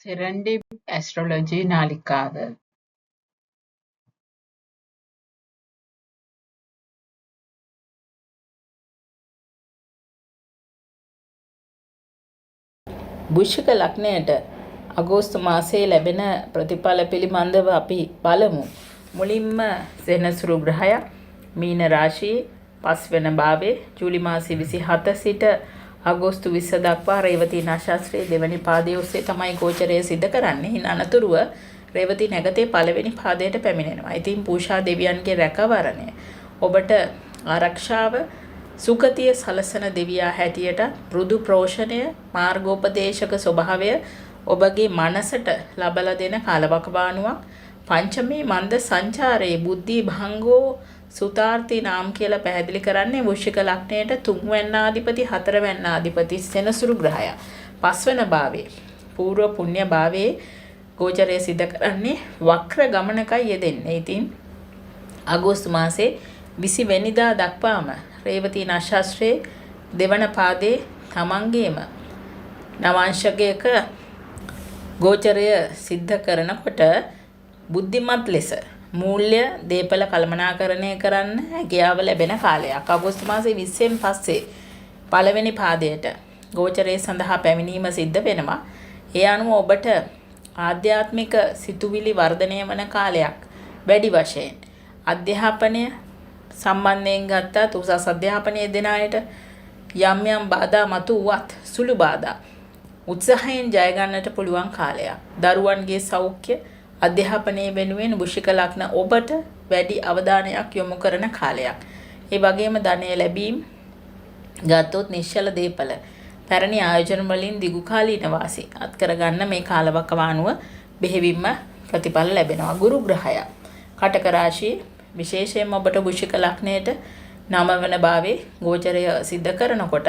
Serendip astrology නාලිකාව වෘශ්චික ලග්නයට අගෝස්තු මාසයේ ලැබෙන ප්‍රතිඵල පිළිබඳව අපි බලමු. මුලින්ම සෙනසුරු ග්‍රහය මීන රාශියේ 5 වෙනි භාවයේ ජූලි මාසයේ 27 සිට අගෝස්තු 20 දක්වා රේවති නක්ෂත්‍රයේ දෙවැනි පාදයේ ඔස්සේ තමයි ගෝචරය සිද්ධ කරන්නේ. ඉන් අනතුරුව රේවති නැගතේ පළවෙනි පාදයට පැමිණෙනවා. ඉතින් පූෂා දෙවියන්ගේ රැකවරණය ඔබට ආරක්ෂාව සුගතිය සලසන දෙවියා හැටියට මෘදු ප්‍රෝෂණය මාර්ගෝපදේශක ස්වභාවය ඔබගේ මනසට ලබලා දෙන කාලවකවානුවක්. පංචමේ මන්ද සංචාරයේ බුද්ධි භංගෝ සුතාර්ථී නාම කියලා පැහැදිලි කරන්නේ වෘශ්චික ලග්නයට 3 වෙන්නාධිපති 4 වෙන්නාධිපති සෙනසුරු ග්‍රහය 5 වෙනි භාවයේ පූර්ව පුණ්‍ය භාවයේ ගෝචරය සිද්ධ කරන්නේ වක්‍ර ගමනකයි යෙදෙන්නේ. ඉතින් අගෝස්තු මාසේ 20 වෙනිදා දක්වාම රේවති නක්ෂත්‍රයේ දෙවන පාදයේ තමන්ගේම නවාංශකයක ගෝචරය සිද්ධ කරනකොට බුද්ධිමත් ලෙස මූල්‍ය දීපල කළමනාකරණය කරන්න හැකියාව ලැබෙන කාලයක්. අගෝස්තු මාසේ 20න් පස්සේ පළවෙනි පාදයට ගෝචරය සඳහා පැමිණීම සිද්ධ වෙනවා. ඒ අනුව ඔබට ආධ්‍යාත්මික සිතුවිලි වර්ධනය වන කාලයක්. වැඩි වශයෙන් අධ්‍යාපනය සම්බන්ධයෙන් ගත්තත් උසස් අධ්‍යාපනයේ දෙන අයට යම් යම් බාධා මතුවත් සුළු බාධා උත්සාහයෙන් ජය ගන්නට පුළුවන් කාලයක්. දරුවන්ගේ සෞඛ්‍ය අධ්‍යාපනයේ වෙනුවෙන් වෘශ්චික ලග්න ඔබට වැඩි අවධානයක් යොමු කරන කාලයක්. ඒ වගේම ධනය ලැබීම ගත්තොත් නිශ්චල දීපල පැරණි ආයෝජන වලින් දිගුකාලීන වාසි අත් කරගන්න මේ කාලවකවානුව බෙහෙවින්ම ප්‍රතිඵල ලැබෙනවා. ගුරු ග්‍රහය කටක රාශියේ විශේෂයෙන්ම ඔබට වෘශ්චික ලග්නයට 9 වන භාවයේ ගෝචරය සිද්ධ කරනකොට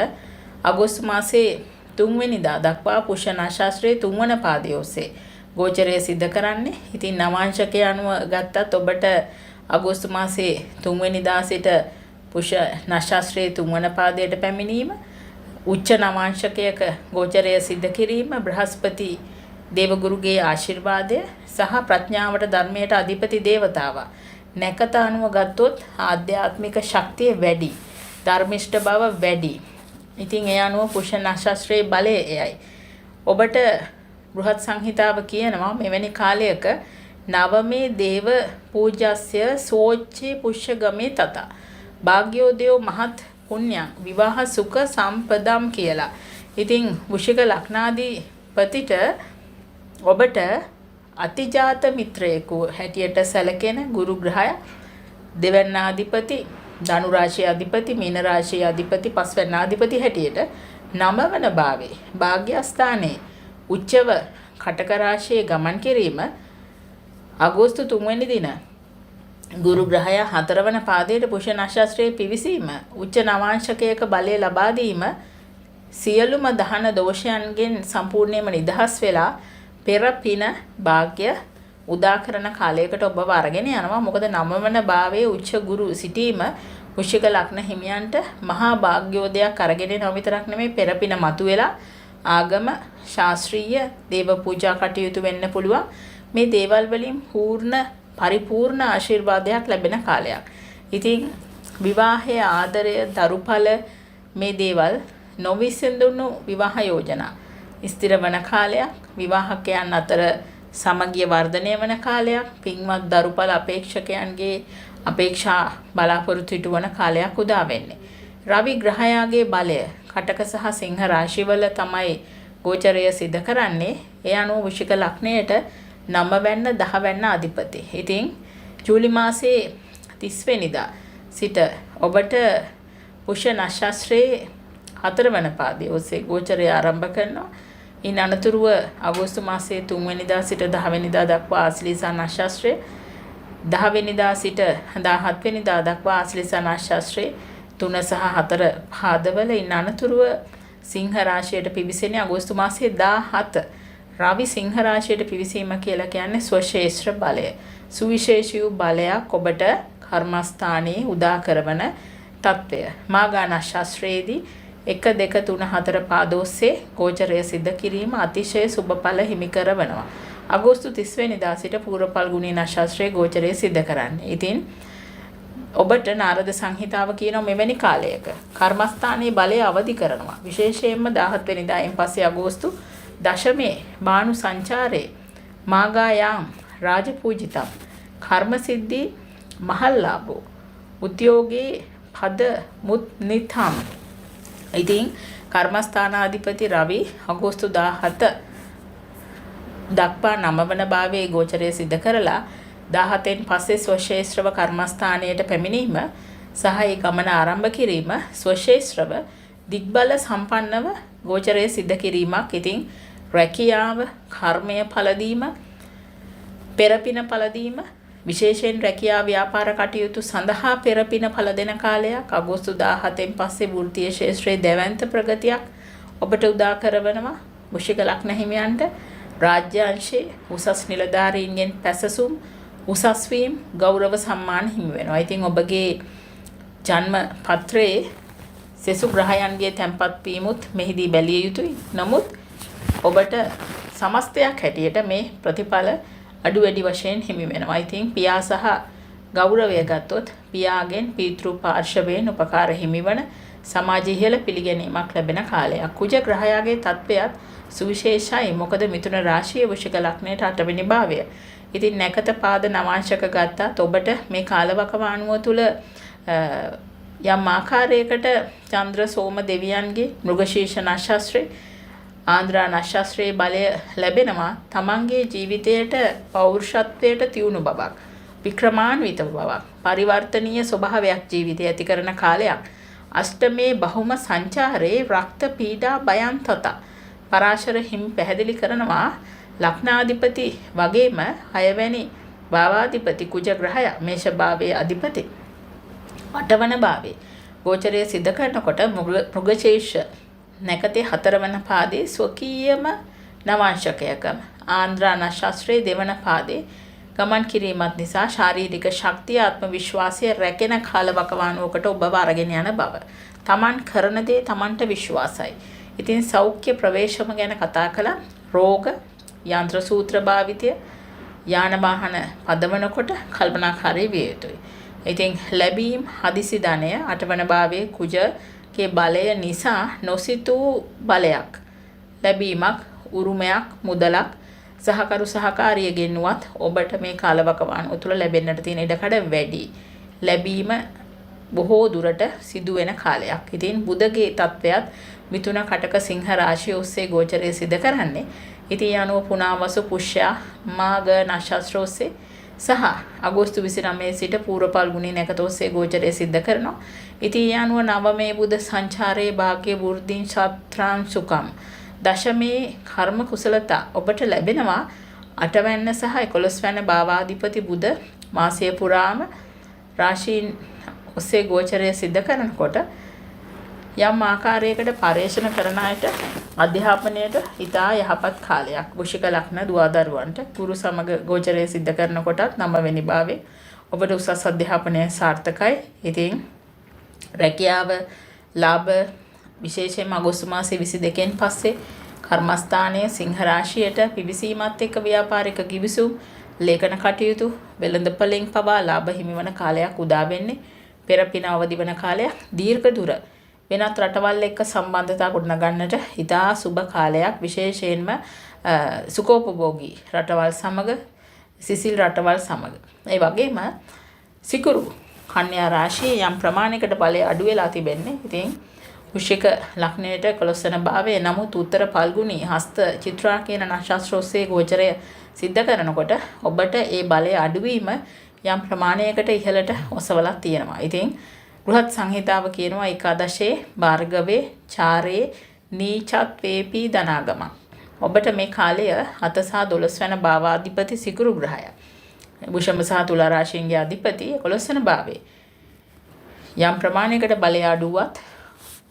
අගෝස්තු මාසයේ 3 වෙනිදා දක්වා පුෂ්‍ය නක්ෂත්‍රයේ 3 වන පාදයේ ඔස්සේ ගෝචරය සිද්ධ කරන්නේ. ඉතින් නවාංශකය අනුව ගත්තත් ඔබට අගෝස්තු මාසයේ 3 වෙනිදා සිට පුෂ්‍ය නක්ෂත්‍රයේ 3 වන පාදයට පැමිණීම උච්ච නවාංශකයක ගෝචරය සිද්ධ කිරීම බ්‍රහස්පති දේවගුරුගේ ආශිර්වාදය සහ ප්‍රඥාවට ධර්මයට අධිපති දේවතාවා නැකත අනුව ගත්තොත් ආධ්‍යාත්මික ශක්තිය වැඩි, ධර්මිෂ්ඨ බව වැඩි. ඉතින් ඒ අනුව පුෂ්‍ය නක්ෂත්‍රයේ බලය එයයි. ඔබට බෘහත් සංහිතාව කියනවා මෙවැනි කාලයක නවමේ දේව පූජ්‍යස්ය සෝච්චේ පුෂ්‍යගමේ තත භාග්‍යෝදයෝ මහත් පුණ්‍යං විවාහ සුඛ සම්පදම් කියලා. ඉතින් වෘශ්චික ලග්නාධිපතිට ඔබට අතිජාත මිත්‍රයෙකු හැටියට සැලකෙන ගුරු ග්‍රහය දෙවැන්නාධිපති ධනු රාශියේ අධිපති මීන රාශියේ අධිපති පස්වැන්නාධිපති හැටියට 9 වන භාවයේ භාග්‍යස්ථානයේ උච්චව කටක රාශියේ ගමන් කිරීම අගෝස්තු 3 වෙනි දින ගුරු ග්‍රහය 4 වන පාදයේ පුෂ්‍ය නක්ෂත්‍රයේ පිවිසීම උච්ච නවාංශකයක බලය ලබා දීම සියලුම දහන දෝෂයන්ගෙන් සම්පූර්ණයෙන්ම නිදහස් වෙලා පෙර පින භාග්‍ය උදා කරන කාලයකට ඔබව අරගෙන යනවා. මොකද 9 වන භාවයේ උච්ච ගුරු සිටීම වෘශ්චික ලග්න හිමියන්ට මහා භාග්‍යෝදයක් අරගෙන යන විතරක් නෙමෙයි පෙර පින මතුවෙලා ආගම ශාස්ත්‍රීය දේව පූජා කටයුතු වෙන්න පුළුවන්. මේ දේවල් වලින් පරිපූර්ණ ආශිර්වාදයක් ලැබෙන කාලයක්. ඉතින් විවාහයේ ආදරය දරුඵල මේ දේවල් නොවිසඳුණු විවාහ යෝජනා ස්ථිර වන කාලයක්. විවාහකයන් අතර සමගිය වර්ධනය වන කාලයක්. පින්වත් දරුඵල අපේක්ෂකයන්ගේ අපේක්ෂා බලාපොරොත්තු වන කාලයක් උදා වෙන්නේ. රවි ග්‍රහයාගේ බලය කටක සහ සිංහ රාශිවල තමයි ගෝචරය සිද්ධ කරන්නේ. ඒ අනුව වෘශ්චික ලග්නයට 9 වැන්න 10 වැන්න අධිපති. ඉතින් ජූලි මාසයේ 30 වෙනිදා සිට ඔබට පුෂ්‍ය නක්ෂත්‍රයේ 4 වන පාදයේ ඔස්සේ ගෝචරය ආරම්භ කරනවා. ඉන් අනතුරුව අගෝස්තු මාසයේ 3 වෙනිදා සිට 10 වෙනිදා දක්වා ආශ්ලේෂ නක්ෂත්‍රයේ 10 වෙනිදා සිට 17 වෙනිදා දක්වා ආශ්ලේෂ නක්ෂත්‍රයේ 3 සහ 4 පාදවල. ඉන් අනතුරුව සිංහ රාශියට පිවිසෙන්නේ අගෝස්තු මාසයේ 17. රවි සිංහ රාශියට පිවිසීම කියලා කියන්නේ ස්වශේෂ්ත්‍ර බලය. සුවිශේෂී බලයක් ඔබට කර්මස්ථානයේ උදා කරවන తත්වය. මාඝ නක්ෂත්‍රයේදී 1 2 3 4 පාදෝස්සේ ගෝචරය සිද්ධ කිරීම අතිශය සුබඵල හිමි කරවනවා. අගෝස්තු 30 වෙනිදා සිට පූර්ව ඵල්ගුණී නක්ෂත්‍රයේ ගෝචරය සිද්ධ කරන්නේ. ඉතින් ඔබට නාරද සංහිතාව කියන මෙවැනි කාලයක කර්මස්ථානයේ බලය අවදි කරනවා. විශේෂයෙන්ම 17 වෙනිදායින් පස්සේ අගෝස්තු දශමේ බානු සංචාරේ මාගායාම් රාජපූජිතම් කර්මසිද්ධි මහල්ලාභෝ උද්‍යෝගේ පද මුත්නිතම්. ඉතින් කර්මස්ථානාධිපති රවි අගෝස්තු 17 දක්වා 9 වන භාවයේ ගෝචරය සිද්ධ කරලා 17න් පස්සේ ස්වශේෂ්ත්‍රව කර්මස්ථානයට පැමිණීම සහ ඒ ගමන ආරම්භ කිරීම ස්වශේෂ්ත්‍රව දිග්බල සම්පන්නව ගෝචරය සිද්ධ කිරීමක්. ඉතින් රැකියාව, කර්මය ඵලදීම, පෙරපින ඵලදීම, විශේෂයෙන් රැකියාව ව්‍යාපාර කටයුතු සඳහා පෙරපින ඵල දෙන කාලයක්. අගෝස්තු 17න් පස්සේ වෘත්තීය ශාස්ත්‍රයේ දැවැන්ත ප්‍රගතියක් ඔබට උදා කරවනවා. වෘශ්චික ලග්න හිමියන්ට රාජ්‍ය අංශයේ උසස් නිලධාරීන්ගෙන් පැසසුම්, උසස් වීම, ගෞරව සම්මාන හිමි වෙනවා. ඉතින් ඔබගේ ජන්ම පත්‍රයේ සෙසු ග්‍රහයන්ගේ තැන්පත් වීමුත් මෙහිදී බැලිය යුතුයි. නමුත් ඔබට සමස්තයක් හැටියට මේ ප්‍රතිඵල අඩු වැඩි වශයෙන් හිමි වෙනවා. ඉතින් පියා සහ ගෞරවය ගත්තොත් පියාගෙන් පීතෘ පාර්ශවයෙන් උපකාර හිමිවන සමාජ ඉහළ පිළිගැනීමක් ලැබෙන කාලයක්. කුජ ග්‍රහයාගේ තත්ත්වයක් සුවිශේෂයි. මොකද මිථුන රාශියේ වෘශ්චික ලග්නයට 8 වෙනි භාවය. ඉතින් නැකත පාද නවාංශක ගත්තත් ඔබට මේ කාලවකවානුව තුළ යම් ආකාරයකට චන්ද්‍ර සෝම දෙවියන්ගේ මෘගශීර්ෂ නක්ෂත්‍රයේ ආන්ද්‍රා නක්ෂත්‍රයේ බලය ලැබෙනවා. තමන්ගේ ජීවිතයට පෞරුෂත්වයට තියුණු බවක්, වික්‍රමාන්විත බවක්, පරිවර්තනීය ස්වභාවයක් ජීවිතය ඇති කරන කාලයක්. අෂ්ටමේ බහුම සංචාරයේ රක්ත පීඩා භයන් තත පරාශර හිමි පැහැදිලි කරනවා. ලග්නාධිපති වගේම 6 වැනි භාවාධිපති කුජ ග්‍රහය මේෂ භාවයේ අධිපති 8 වන භාවයේ ගෝචරය සිද්ධ කරනකොට මෘගශීර්ෂ නැකතේ 4 වන පාදයේ ස්වකීයම නවාංශකයක ආන්ද්‍රා නක්ෂත්‍රයේ 2 වන පාදයේ ගමන් කිරීමත් නිසා ශාරීරික ශක්තිය, ආත්ම විශ්වාසය රැකෙන කාලවකවානුවකට ඔබව අරගෙන යන බව. Taman කරන දේ Tamanට විශ්වාසයි. ඉතින් සෞඛ්‍ය ප්‍රවේශම ගැන කතා කළා. රෝග, යන්ත්‍ර සූත්‍ර භාවිතය, යාන වාහන පදවනකොට කල්පනාකාරී විය යුතුයි. ඉතින් ලැබීම්, හදිසි ධනය 8 වන භාවයේ කුජගේ බලය නිසා නොසිතූ බලයක්, ලැබීමක්, උරුමයක්, මුදලක් සහකරු සහකාරියගෙන් වත් ඔබට මේ කාලවකවානුව තුළ ලැබෙන්නට තියෙන ඉඩකඩ වැඩි. ලැබීම බොහෝ දුරට සිදු වෙන කාලයක්. ඉතින් බුධගේ තත්වයක් මිථුන කටක සිංහ රාශිය ඔස්සේ ගෝචරය සිද්ධ කරන්නේ. ඉතින් අනුව පුනාවසු පුෂ්‍යා මාග නක්ෂත්‍ර ඔස්සේ සහ අගෝස්තු 29 සිට පූර්ව ඵල්ගුණී නැකත ඔස්සේ ගෝචරය සිද්ධ කරනවා. ඉතින් අනුව නවමේ බුධ සංචාරයේ භාග්‍ය වෘද්ධින් ඡත්‍රාන් සුකම් දශමේ කර්ම කුසලතා ඔබට ලැබෙනවා. 8 වැන්න සහ 11 වැන්න භාවාධිපති බුධ මාසය පුරාම රාශීන් ඔස්සේ ගෝචරය සිද්ධ කරනකොට යම් ආකාරයකට පරේෂණ කරන අයට අධ්‍යාපනයට ඉතා යහපත් කාලයක්. වෘශ්චික ලග්න දුවදරුවන්ට ගුරු සමග ගෝචරය සිද්ධ කරනකොටත් 9 වෙනි භාවයේ ඔබට උසස් අධ්‍යාපනය සාර්ථකයි. ඉතින් රැකියාව ලාභ විශේෂයෙන්ම අගෝස්තු මාසයේ 22න් පස්සේ කර්මස්ථානයේ සිංහ රාශියට පිවිසීමත් එක්ක ව්‍යාපාරික කිවිසුම්, ලේඛන කටයුතු, වෙළඳපොළෙන් පවා ලාභ හිමිවන කාලයක් උදා වෙන්නේ. පෙරපින අවදි වන කාලයක්. දීර්ඝ දුර වෙනත් රටවල් එක්ක සම්බන්ධතා ගොඩනගන්නට ඉතා සුබ කාලයක්. විශේෂයෙන්ම සුඛෝපභෝගී රටවල් සමග, සිසිල් රටවල් සමග. ඒ වගේම සිකුරු කන්‍යා රාශියේ යම් ප්‍රමාණයකට බලය අඩු වෙලා තිබෙන්නේ. ඉතින් වෘශ්චික ලග්නයට 11 වන භාවයේ නමුත් උත්තර ඵල්ගුණී හස්ත චිත්‍රා කියන නක්ෂත්‍ර ඔස්සේ ගෝචරය සිද්ධ කරනකොට ඔබට ඒ බලය අඩුවීම යම් ප්‍රමාණයකට ඉහළට ඔසවලා තියෙනවා. ඉතින් බෘහත් සංහිතාව කියනවා ඒකාදශේ භාර්ගවේ චාරේ නීචත්වේපි ධනාගම. ඔබට මේ කාලය 7 සහ 12 වන භාවාධිපති සිකුරු ග්‍රහය වෘෂභ සහ තුලා රාශීන්ගේ අධිපති 11 වන භාවයේ යම් ප්‍රමාණයකට බලය අඩුවත්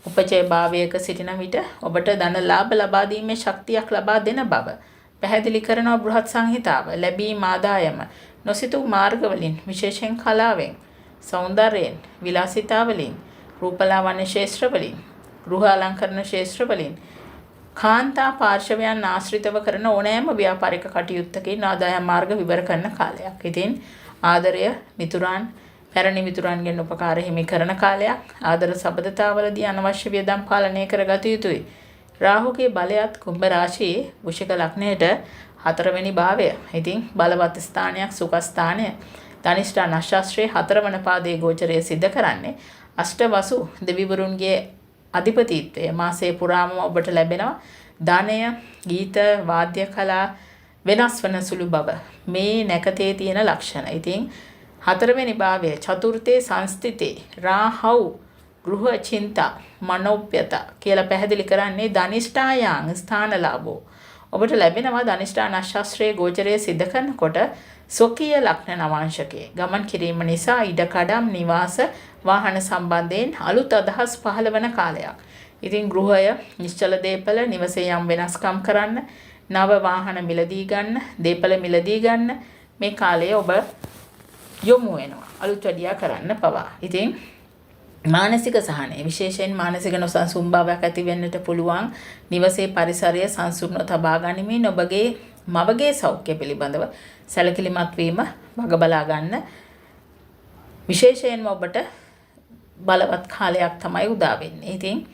උපචය භාවයක සිටින විට ඔබට ධන ලාභ ලබා දීමේ ශක්තියක් ලබා දෙන බව පැහැදිලි කරනවා බෘහත් සංහිතාව. ලැබීම් ආදායම නොසිතූ මාර්ගවලින් විශේෂයෙන් කලාවෙන්, සෞන්දර්යයෙන්, විලාසිතාවලින්, රූපලාවන්‍ය ශාස්ත්‍රවලින් ගෘහ අලංකරණ ශේෂ්ත්‍ර වලින් කාන්තා පාර්ශවයන් ආශ්‍රිතව කරන ඕනෑම ව්‍යාපාරික කටයුත්තකින් ආදායම් මාර්ග විවර කරන කාලයක්. ඉතින් ආදරය මිතුරන් පැරණි මිතුරන්ගෙන් උපකාර හිමි කරන කාලයක්. ආදර සබඳතාවලදී අනවශ්‍ය වියදම් පාලනය කරගත යුතුයි. රාහුගේ බලයත් කුම්භ රාශියේ වෘශ්චික ලග්නයට 4 වෙනි භාවය. ඉතින් බලවත් ස්ථානයක් සුඛ ස්ථානය. ධනිෂ්ඨා නක්ෂත්‍රයේ 4 වන පාදයේ ගෝචරය සිද්ධ කරන්නේ අෂ්ටවසු දෙවිවරුන්ගේ අධිපතිත්වය මාසයේ පුරාම ඔබට ලැබෙනවා. ධනය, ගීත, වාද්‍ය කලා වෙනස් වන සුළු බව මේ නැකතේ තියෙන ලක්ෂණ. ඉතින් 4 වෙනි භාවය චතුර්ථේ සංස්ථිතේ රාහව් ගෘහ චින්තා මනෝප්‍යත කියලා පැහැදිලි කරන්නේ ධනිෂ්ඨායන් ස්ථානලාභෝ. ඔබට ලැබෙනවා ධනිෂ්ඨා නක්ෂත්‍රයේ ගෝචරය සිද්ධ කරනකොට ස්වකීය ලග්න නවාංශකයේ ගමන් කිරීම නිසා ඉඩකඩම් නිවාස වාහන සම්බන්ධයෙන් අලුත් අදහස් පහළ වන කාලයක්. ඉතින් ගෘහය නිශ්චල දීපල නිවසේ යම් වෙනස්කම් කරන්න, නව වාහන මිලදී ගන්න, දීපල මිලදී ගන්න මේ කාලයේ ඔබ යොමු වෙනවා. අලුත් වැඩියා කරන්න පවා. ඉතින් මානසික සහනය විශේෂයෙන් මානසික නොසන්සුන් බවක් ඇති වෙන්නට පුළුවන්. නිවසේ පරිසරය සංසුන්ව තබා ගනිමින් ඔබගේ මවගේ සෞඛ්‍ය පිළිබඳව සැලකිලිමත් වීම වග බලා ගන්න. විශේෂයෙන්ම ඔබට බලවත් කාලයක් තමයි උදා වෙන්නේ. ඉතින්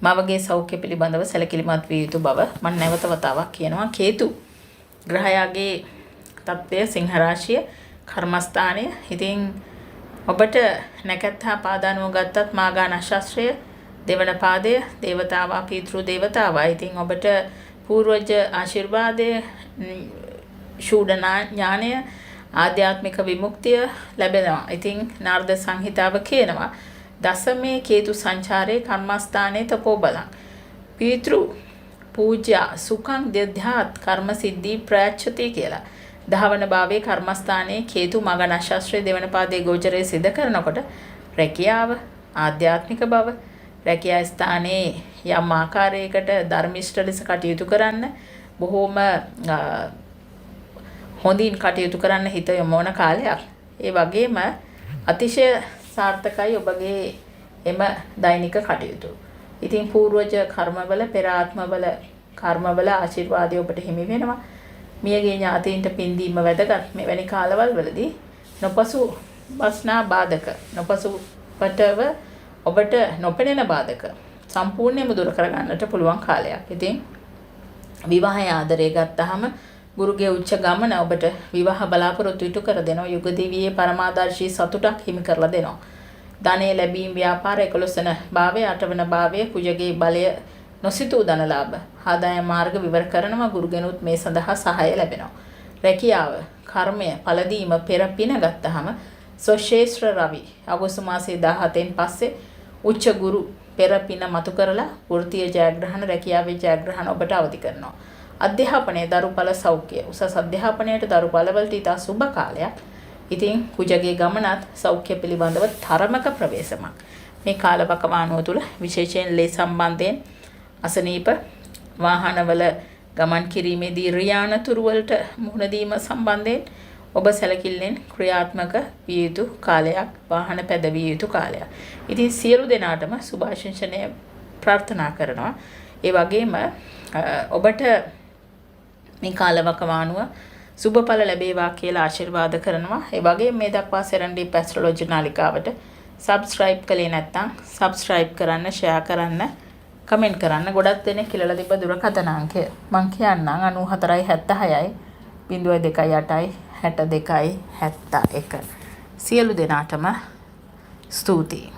මවගේ සෞඛ්‍ය පිළිබඳව සැලකිලිමත් විය යුතු බව මම නැවත වතාවක් කියනවා. කේතු ග්‍රහයාගේ තත්ත්වය සිංහ රාශිය කර්මස්ථානය. ඉතින් ඔබට නැකත් හා පාදානුව ගත්තත් මාගා නක්ෂත්‍රය දෙවන පාදය දේවතාවා පීතෘ දේවතාවා. ඉතින් ඔබට පූර්වජ ආශිර්වාදය ශූඩනා ඥානය ආධ්‍යාත්මික විමුක්තිය ලැබෙනවා. ඉතින් නාරද සංහිතාව කියනවා දසමේ කේතු සංචාරයේ කර්මස්ථානයේ තපෝ බලං පීතෘ පූජා සුඛං දධ්‍යාත් කර්ම සිද්ධි ප්‍රයච්ඡති කියලා. 10 වන භාවයේ කර්මස්ථානයේ කේතු මග නක්ෂත්‍රයේ දෙවන පාදයේ ගෝචරය සිද්ධ කරනකොට රැකියාව ආධ්‍යාත්මික බව රැකියා ස්ථානයේ යම් ආකාරයකට ධර්මිෂ්ඨ ලෙස කටයුතු කරන්න බොහෝම හොඳින් කටයුතු කරන්න හිත යොමවන කාලයක්. ඒ වගේම අතිශය සාර්ථකයි ඔබගේ එම දෛනික කටයුතු. ඉතින් පූර්වජ කර්මවල පෙර ආත්මවල කර්මවල ආශිර්වාදය ඔබට හිමි වෙනවා. මියගේ ඥාතීන්ට පින් දීම වැදගත්. මෙවැනි කාලවල වලදී නොපසු බස්නා බාධක නොපසුපටව ඔබට නොපෙනෙන බාධක සම්පූර්ණයෙන්ම දුරු කරගන්නට පුළුවන් කාලයක්. ඉතින් විවාහය ආදරය ගත්තාම ගුරුගේ උච්ච ගමන ඔබට විවාහ බලාපොරොත්තු ඉටු කර දෙනවා. යුග දිවියේ පරමාදර්ශී සතුටක් හිමි කරලා දෙනවා. ධනෙ ලැබීම් ව්‍යාපාර 11 වන භාවය 8 වන භාවය කුජගේ බලය නොසිතූ ධනලාභ ආදායම් මාර්ග විවර කරනවා. ගුරුගෙනුත් මේ සඳහා සහාය ලැබෙනවා. රැකියාව කර්මය පළදීම පෙර පින ගත්තාම ස්වශේෂ්ත්‍ර රවි අගෝස්තු මාසයේ 17න් පස්සේ උච්ච ගුරු පෙර පින මතු කරලා වෘත්තීය ජයග්‍රහණ රැකියාවේ ජයග්‍රහණ ඔබට අවදි කරනවා. අධ්‍යාපනයේ දරුඵල සෞඛ්‍ය උසස් අධ්‍යාපනයට දරුඵල වලට ඉතා සුබ කාලයක්. ඉතින් කුජගේ ගමනත් සෞඛ්‍ය පිළිබඳව තරමක ප්‍රවේශමක්. මේ කාලවකවානුව තුළ විශේෂයෙන් ලේ සම්බන්ධයෙන් අසනීප වාහනවල ගමන් කිරීමේදී රියානතුරු වලට මුහුණ දීම සම්බන්ධයෙන් ඔබ සැලකිල්ලෙන් ක්‍රියාත්මක විය යුතු කාලයක්. වාහන පැදවිය යුතු කාලයක්. ඉතින් සියලු දෙනාටම සුභාශිංසනය ප්‍රාර්ථනා කරනවා. ඒ වගේම ඔබට මේ කාලවකවානුව සුබඵල ලැබේවා කියලා ආශිර්වාද කරනවා. ඒ වගේම මේ දක්වා සෙරන්ඩීප් ඇස්ට්‍රොලොජි නාලිකාවට සබ්ස්ක්‍රයිබ් කළේ නැත්නම් සබ්ස්ක්‍රයිබ් කරන්න, ෂෙයා කරන්න, කමෙන්ට් කරන්න. ගොඩක් දෙනෙක් කියලා තිබ්බ දුරකථන අංකය මං කියන්නම් 9476යි 028යි 62යි 71. සියලු දෙනාටම ස්තුතියි.